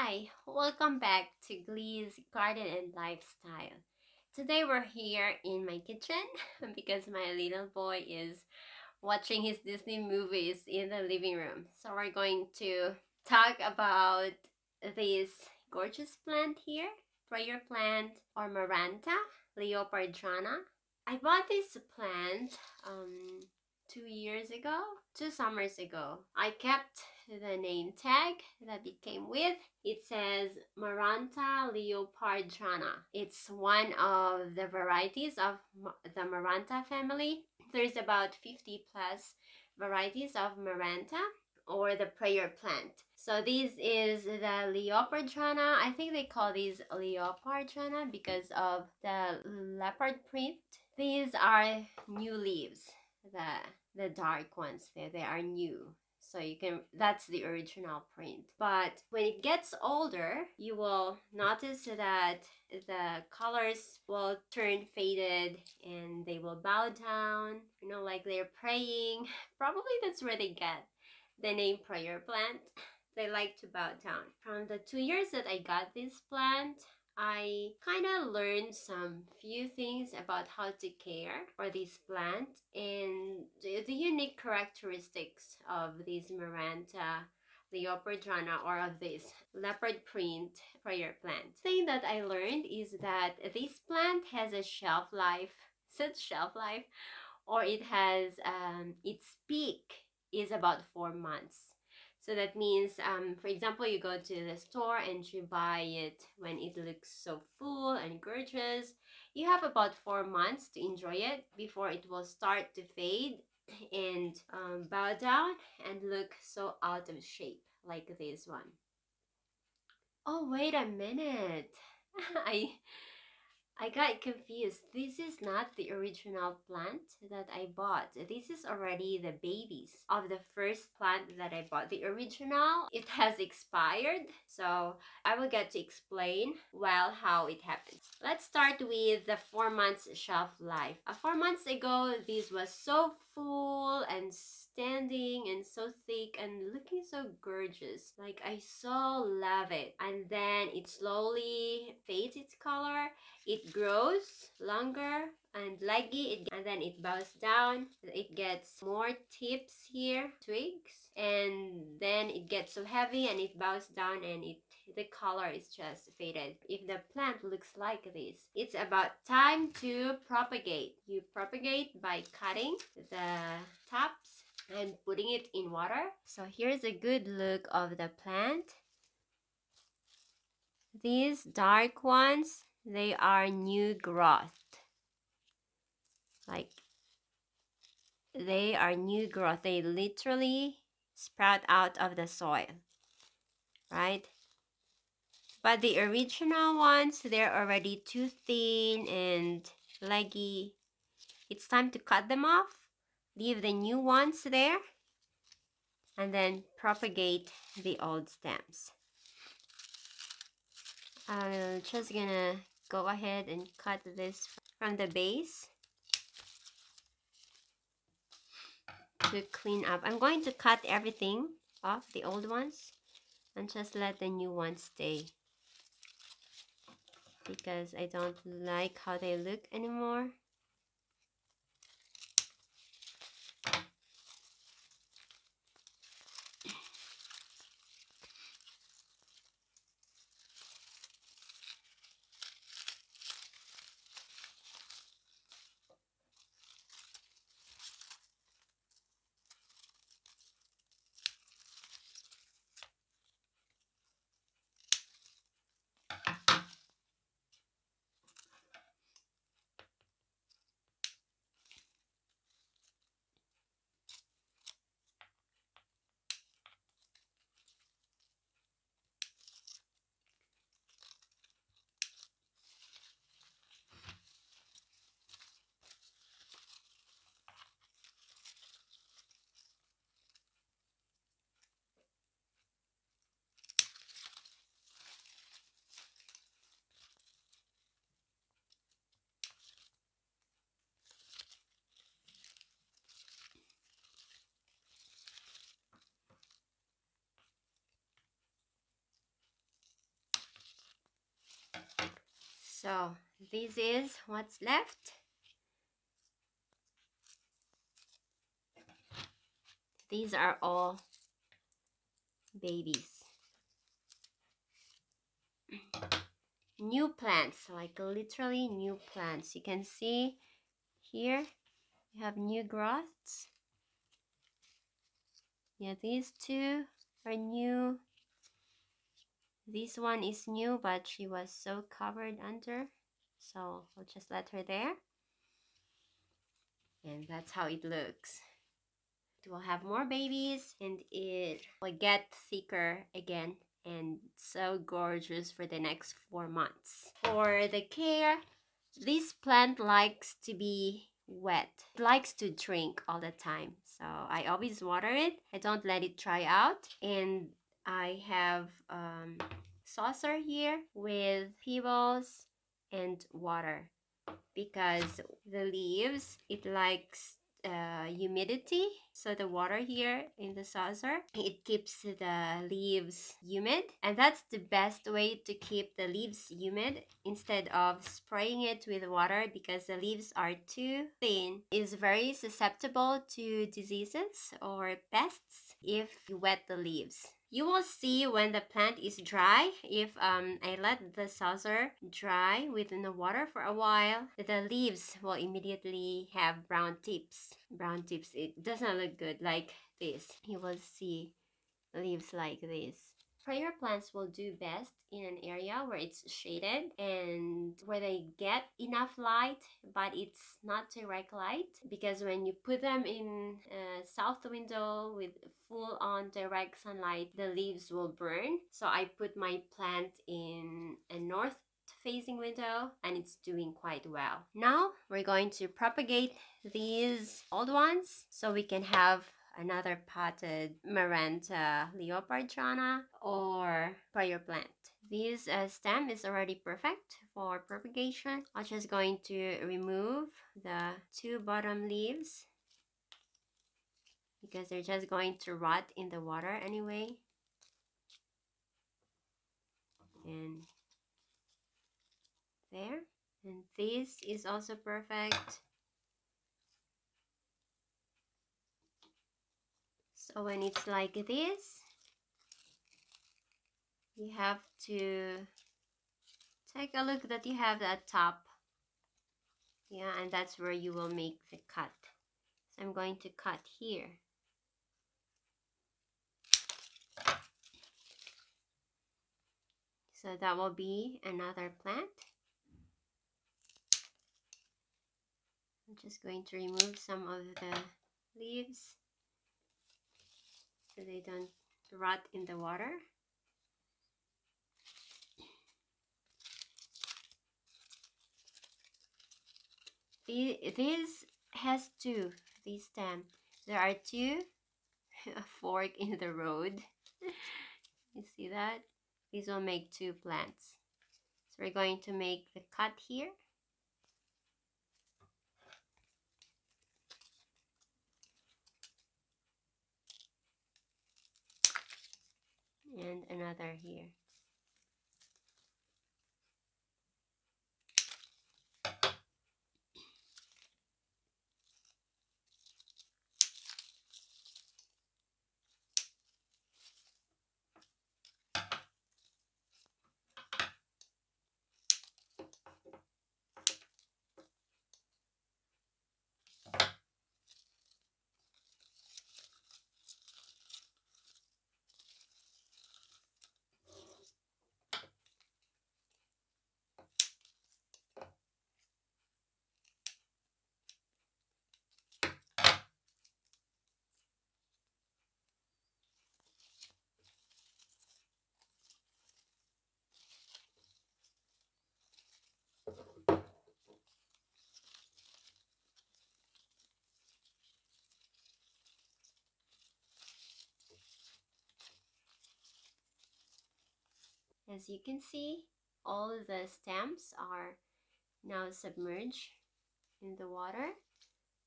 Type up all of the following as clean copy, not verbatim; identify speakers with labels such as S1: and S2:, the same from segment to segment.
S1: Hi, welcome back to Glee's Garden and Lifestyle. Today we're here in my kitchen because my little boy is watching his Disney movies in the living room. So we're going to talk about this gorgeous plant here, prayer plant or Maranta Leopardiana. I bought this plant 2 years ago, 2 summers ago. I kept the name tag that it came with. It says Maranta Leopardiana. It's one of the varieties of the Maranta family. There's about 50 plus varieties of Maranta or the prayer plant. So this is the Leopardiana. I think they call these Leopardiana because of the leopard print. These are new leaves. The dark ones there, they are new. So you can, that's the original print. But when it gets older, you will notice that the colors will turn faded and they will bow down, like they're praying. Probably that's where they get the name prayer plant. They like to bow down. From the 2 years that I got this plant, I kind of learned some few things about how to care for this plant and the unique characteristics of this Maranta Leopardiana or of this leopard print prayer plant. The thing that I learned is that this plant has a shelf life, such shelf life, or it has its peak is about 4 months. So that means, for example, you go to the store and you buy it when it looks so full and gorgeous. You have about 4 months to enjoy it before it will start to fade and bow down and look so out of shape like this one. Oh, wait a minute. I got confused. This is not the original plant that I bought. This is already the babies of the first plant that I bought. The original, it has expired. So I will get to explain well how it happened. Let's start with the 4 months shelf life. 4 months ago, this was so full and standing and so thick and looking so gorgeous. Like, I so love it. And then it slowly fades its color. It grows longer and leggy, and then it bows down. It gets more tips here, twigs, and then it gets so heavy and it bows down and the color is just faded. If the plant looks like this, it's about time to propagate. You propagate by cutting the tops and putting it in water. So here's a good look of the plant. These dark ones, they are new growth. Like, they are new growth. They literally sprout out of the soil, right? But the original ones, they're already too thin and leggy. It's time to cut them off. Leave the new ones there. And then propagate the old stems. I'm just gonna go ahead and cut this from the base to clean up. I'm going to cut everything off, the old ones, and just let the new ones stay because I don't like how they look anymore. So this is what's left. These are all babies. New plants, like literally new plants. You can see here you have new growths. Yeah, these two are new. This one is new, but she was so covered under, so we'll just let her there. And that's how it looks. It will have more babies and it will get thicker again and so gorgeous for the next 4 months. For the care, this plant likes to be wet. It likes to drink all the time. So I always water it. I don't let it dry out. And I have saucer here with pebbles and water, because the leaves, it likes humidity. So the water here in the saucer, it keeps the leaves humid, and that's the best way to keep the leaves humid instead of spraying it with water, because the leaves are too thin. It's very susceptible to diseases or pests if you wet the leaves. You will see when the plant is dry, if I let the saucer dry within the water for a while, the leaves will immediately have brown tips. Brown tips, it does not look good like this. You will see leaves like this. Prayer plants will do best in an area where it's shaded and where they get enough light, but it's not direct light, because when you put them in a south window with full on direct sunlight, the leaves will burn. So I put my plant in a north facing window and it's doing quite well. Now we're going to propagate these old ones so we can have another potted Maranta Leopardiana or prayer plant. This stem is already perfect for propagation. I'm just going to remove the 2 bottom leaves because they're just going to rot in the water anyway. And there. And this is also perfect. So when it's like this, you have to take a look that you have that top. Yeah, and that's where you will make the cut. So I'm going to cut here. So that will be another plant. I'm just going to remove some of the leaves so they don't rot in the water. This has 2, this stem. There are 2 a fork in the road. You see that? These will make 2 plants. So we're going to make the cut here. And another here. As you can see, all the stems are now submerged in the water.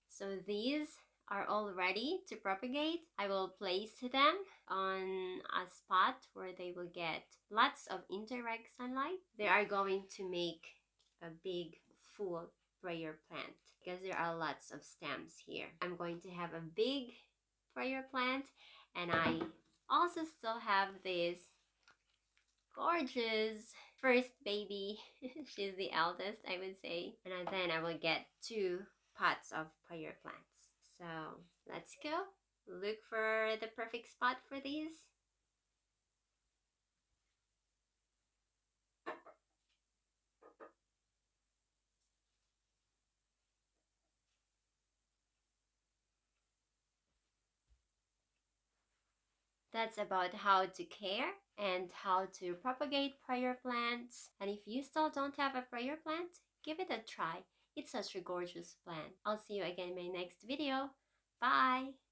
S1: So these are all ready to propagate. I will place them on a spot where they will get lots of indirect sunlight. They are going to make a big full prayer plant because there are lots of stems here. I'm going to have a big prayer plant, and I also still have this gorgeous first baby. She's the eldest, I would say. And then I will get 2 pots of prayer plants. So let's go look for the perfect spot for these. That's about how to care and how to propagate prayer plants. And if you still don't have a prayer plant, give it a try. It's such a gorgeous plant. I'll see you again in my next video. Bye!